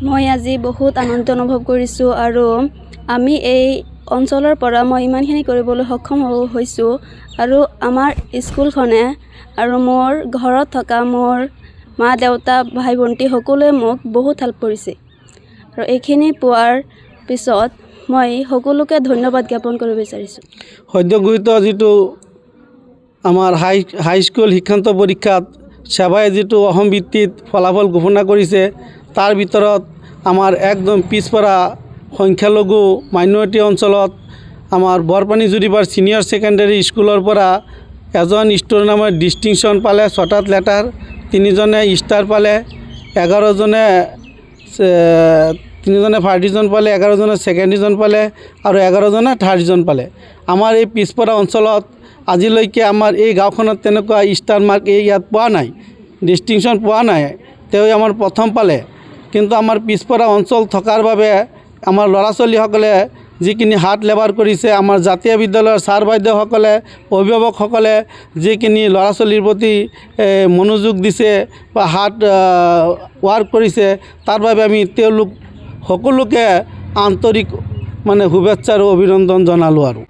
মই আজি বহুত আনন্দ অনুভৱ কৰিছোঁ আৰু আমি এই অঞ্চলৰ পৰা মই ইমানখিনি কৰিবলৈ সক্ষম হৈছোঁ আৰু আমাৰ স্কুলখনে আৰু মোৰ ঘৰত থকা মোৰ মা দেউতা ভাই ভণ্টি সকলোৱে মোক বহুত হেল্প কৰিছে আৰু এইখিনি পোৱাৰ পিছত মই সকলোকে ধন্যবাদ জ্ঞাপন কৰিব বিচাৰিছোঁ। সদ্যগৃহীত যিটো আমাৰ হাইস্কুল শিক্ষান্ত পৰীক্ষাত সেৱাই যিটো অসম ভিত্তিত ফলাফল ঘোষণা কৰিছে তাৰ ভিতৰত আমাৰ একদম পিছপৰা সংখ্যালঘু মাইনৰিটি অঞ্চলত আমাৰ বৰপানী জুৰিবাৰ ছিনিয়ৰ ছেকেণ্ডাৰী স্কুলৰ পৰা এজন ষ্টুডেণ্ট আমাৰ ডিষ্টিংশ্যন পালে 6টাত লেটাৰ, 3জনে ষ্টাৰ পালে, 11জনে ফাৰ্ষ্ট ডিভিজন পালে, 11জনে ছেকেণ্ড ডিভিজন পালে আৰু 11জনে থাৰ্ড ডিভিজন পালে। আমাৰ এই পিছপৰা অঞ্চলত আজিলৈকে আমাৰ এই গাঁওখনত তেনেকুৱা ষ্টাৰ মাৰ্ক ইয়াত পোৱা নাই, ডিষ্টিংশ্যন পোৱা নাই, তেওঁ আমাৰ প্ৰথম পালে। কিন্তু আমাৰ পিছপৰা অঞ্চল থকাৰ বাবে আমাৰ ল'ৰা ছোৱালীসকলে যিখিনি হাত লেবাৰ কৰিছে, আমাৰ জাতীয় বিদ্যালয়ৰ ছাৰ বাইদেউসকলে, অভিভাৱকসকলে যিখিনি ল'ৰা ছোৱালীৰ প্ৰতি মনোযোগ দিছে বা হাত ৱাৰ্ক কৰিছে, তাৰ বাবে আমি তেওঁলোক সকলোকে আন্তৰিক শুভেচ্ছা আৰু অভিনন্দন জনালোঁ আৰু